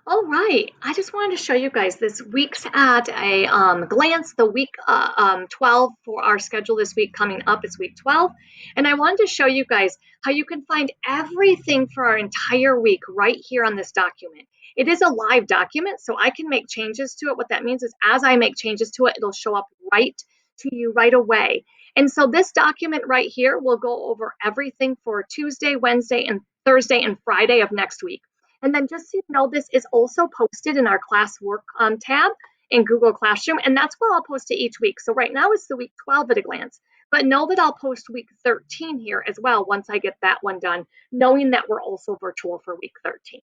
All right, I just wanted to show you guys this week's at a glance, the week 12 for our schedule this week coming up is week 12. And I wanted to show you guys how you can find everything for our entire week right here on this document. It is a live document, so I can make changes to it. What that means is as I make changes to it, it'll show up right to you right away. And so this document right here will go over everything for Tuesday, Wednesday, and Thursday and Friday of next week. And then just so you know, this is also posted in our classwork tab in Google Classroom, and that's what I'll post it each week. So right now it's the week 12 at a glance, but know that I'll post week 13 here as well once I get that one done, knowing that we're also virtual for week 13.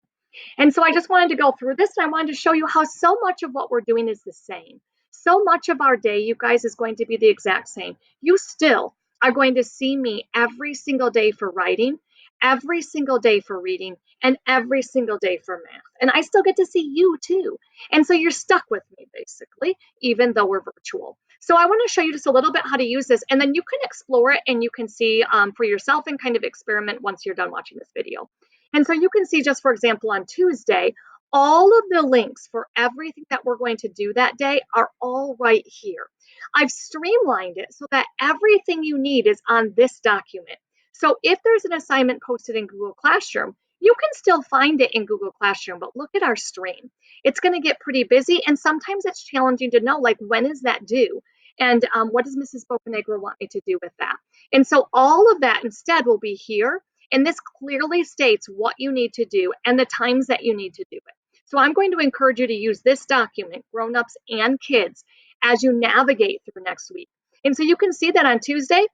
And so I just wanted to go through this and I wanted to show you how so much of what we're doing is the same. So much of our day, you guys, is going to be the exact same. You still are going to see me every single day for writing, every single day for reading, and every single day for math. And I still get to see you too. And so you're stuck with me basically, even though we're virtual. So I want to show you just a little bit how to use this, and then you can explore it and you can see for yourself and kind of experiment once you're done watching this video. And so you can see, just for example, on Tuesday, all of the links for everything that we're going to do that day are all right here. I've streamlined it so that everything you need is on this document. So if there's an assignment posted in Google Classroom, you can still find it in Google Classroom, but look at our stream. It's going to get pretty busy, and sometimes it's challenging to know, like, when is that due? And what does Mrs. Bocanegra want me to do with that? And so all of that instead will be here, and this clearly states what you need to do and the times that you need to do it. So I'm going to encourage you to use this document, grown-ups and kids, as you navigate through next week. And so you can see that on Tuesday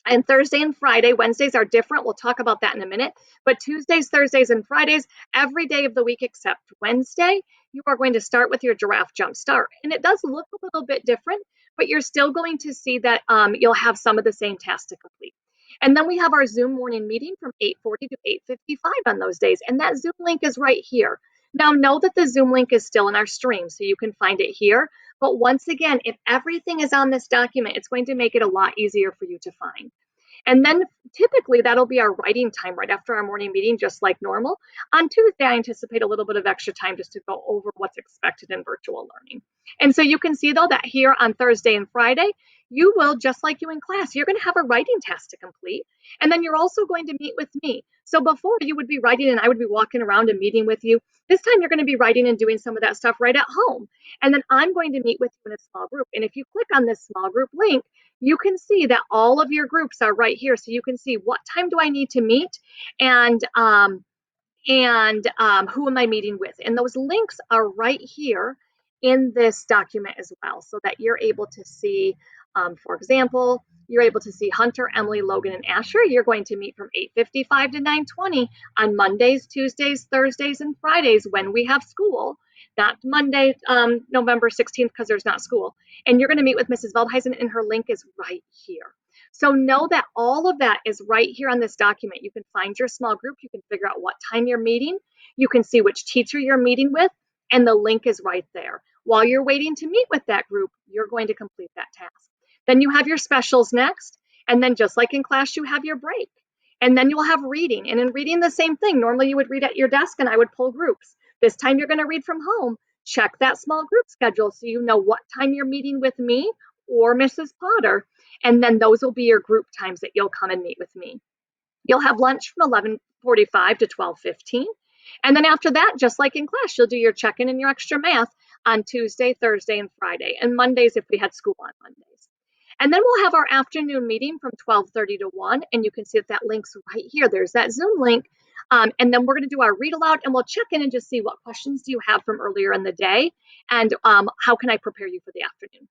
and Thursday and Friday. Wednesdays are different. We'll talk about that in a minute. But Tuesdays, Thursdays, and Fridays, every day of the week except Wednesday, you are going to start with your giraffe jump start. And it does look a little bit different, but you're still going to see that you'll have some of the same tasks to complete. And then we have our Zoom morning meeting from 8:40 to 8:55 on those days. And that Zoom link is right here. Now, know that the Zoom link is still in our stream, so you can find it here. But once again, if everything is on this document, it's going to make it a lot easier for you to find. And then typically that'll be our writing time right after our morning meeting, just like normal. On Tuesday, I anticipate a little bit of extra time just to go over what's expected in virtual learning. And so you can see, though, that here on Thursday and Friday, you will, just like you in class, you're going to have a writing task to complete. And then you're also going to meet with me. So before, you would be writing and I would be walking around and meeting with you. This time you're going to be writing and doing some of that stuff right at home. And then I'm going to meet with you in a small group. And if you click on this small group link, you can see that all of your groups are right here. So you can see what time do I need to meet and who am I meeting with. And those links are right here in this document as well, so that you're able to see, for example, you're able to see Hunter, Emily, Logan, and Asher. You're going to meet from 8:55 to 9:20 on Mondays, Tuesdays, Thursdays, and Fridays when we have school. Not Monday, November 16th, because there's not school. And you're going to meet with Mrs. Veldhuisen, and her link is right here. So know that all of that is right here on this document. You can find your small group. You can figure out what time you're meeting. You can see which teacher you're meeting with, and the link is right there. While you're waiting to meet with that group, you're going to complete that task. Then you have your specials next, and then just like in class, you have your break. And then you'll have reading. And in reading, the same thing. Normally you would read at your desk, and I would pull groups. This time you're going to read from home. Check that small group schedule so you know what time you're meeting with me or Mrs. Potter, and then those will be your group times that you'll come and meet with me. You'll have lunch from 11:45 to 12:15. And then after that, just like in class, you'll do your check-in and your extra math on Tuesday, Thursday, and Friday, and Mondays if we had school on Mondays. And then we'll have our afternoon meeting from 12:30 to 1, and you can see that link's right here. There's that Zoom link. And then we're going to do our read aloud, and we'll check in and just see what questions do you have from earlier in the day, and how can I prepare you for the afternoon.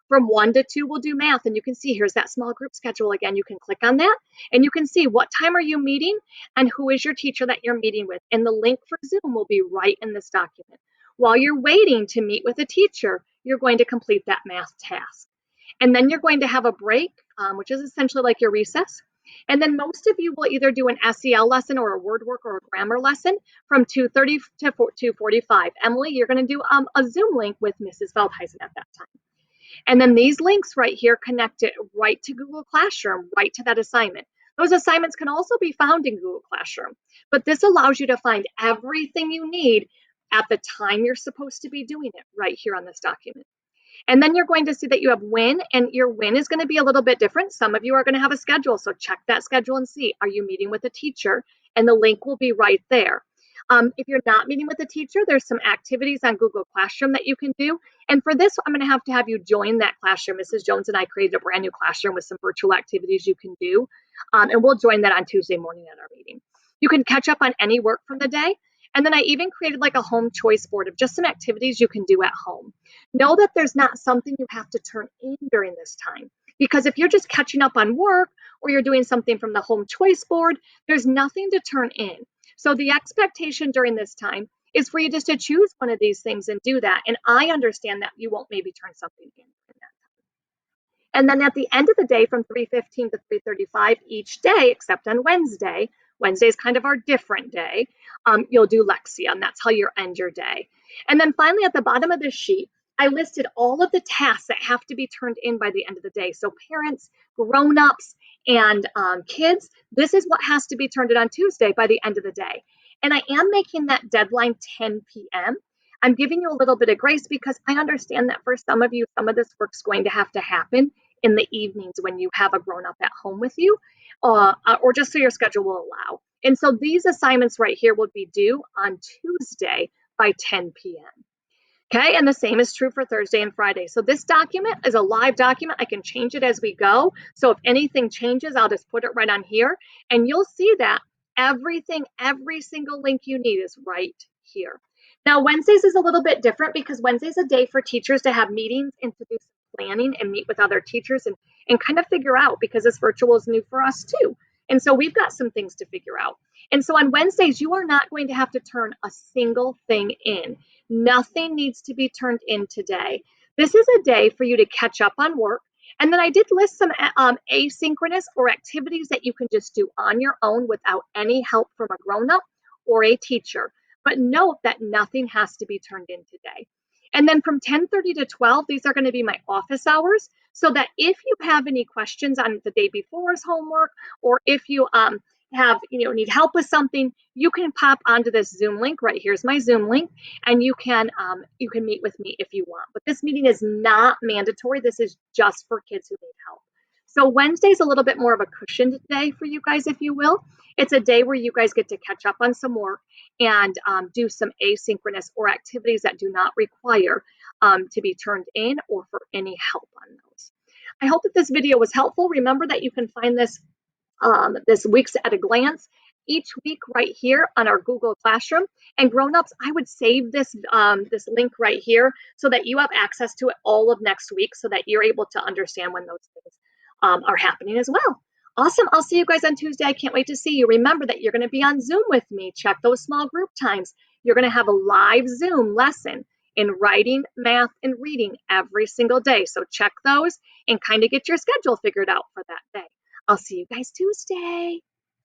From 1 to 2, we'll do math, and you can see here's that small group schedule again. You can click on that, and you can see what time are you meeting and who is your teacher that you're meeting with. And the link for Zoom will be right in this document. While you're waiting to meet with a teacher, you're going to complete that math task. And then you're going to have a break, which is essentially like your recess. And then most of you will either do an SEL lesson or a word work or a grammar lesson from 2:30 to 2:45. Emily, you're going to do a Zoom link with Mrs. Veldhuisen at that time. And then these links right here connect it right to Google Classroom, right to that assignment. Those assignments can also be found in Google Classroom, but this allows you to find everything you need at the time you're supposed to be doing it right here on this document. And then you're going to see that you have when, and your when is going to be a little bit different. Some of you are going to have a schedule. So check that schedule and see, are you meeting with a teacher? And the link will be right there. If you're not meeting with a teacher, there's some activities on Google Classroom that you can do. And for this, I'm going to have you join that classroom. Mrs. Jones and I created a brand new classroom with some virtual activities you can do. And we'll join that on Tuesday morning at our meeting. You can catch up on any work from the day. And then I even created like a home choice board of just some activities you can do at home. Know that there's not something you have to turn in during this time. Because if you're just catching up on work or you're doing something from the home choice board, there's nothing to turn in. So the expectation during this time is for you just to choose one of these things and do that. And I understand that you won't maybe turn something in that. And then at the end of the day, from 3:15 to 3:35 each day, except on Wednesday, Wednesday is kind of our different day, you'll do Lexia, and that's how you end your day. And then finally, at the bottom of this sheet, I listed all of the tasks that have to be turned in by the end of the day. So parents, grown-ups, and kids, this is what has to be turned in on Tuesday by the end of the day. And I am making that deadline 10 p.m. I'm giving you a little bit of grace because I understand that for some of you, some of this work's going to have to happen in the evenings when you have a grown up at home with you, or just so your schedule will allow. And so these assignments right here will be due on Tuesday by 10 p.m. Okay, and the same is true for Thursday and Friday. So this document is a live document. I can change it as we go. So if anything changes, I'll just put it right on here. And you'll see that everything, every single link you need is right here. Now, Wednesdays is a little bit different because Wednesday's a day for teachers to have meetings and to do some planning and meet with other teachers and kind of figure out, because this virtual is new for us too. And so we've got some things to figure out. And so on Wednesdays, you are not going to have to turn a single thing in. Nothing needs to be turned in today. This is a day for you to catch up on work. And then I did list some asynchronous or activities that you can just do on your own without any help from a grown-up or a teacher. But note that nothing has to be turned in today. And then from 10:30 to 12, these are going to be my office hours, so that if you have any questions on the day before's homework, or if you need help with something, you can pop onto this Zoom link. Right here's my Zoom link, and you can meet with me if you want. But this meeting is not mandatory. This is just for kids who need help. So Wednesday's a little bit more of a cushioned day for you guys, if you will. It's a day where you guys get to catch up on some work and do some asynchronous or activities that do not require to be turned in or for any help on those. I hope that this video was helpful. Remember that you can find this week's at a glance each week right here on our Google Classroom. And grown-ups, I would save this link right here so that you have access to it all of next week, so that you're able to understand when those things are happening as well. Awesome. I'll see you guys on Tuesday. I can't wait to see you. Remember that you're going to be on Zoom with me. Check those small group times. You're going to have a live Zoom lesson in writing, math, and reading every single day. So check those and kind of get your schedule figured out for that day. I'll see you guys Tuesday.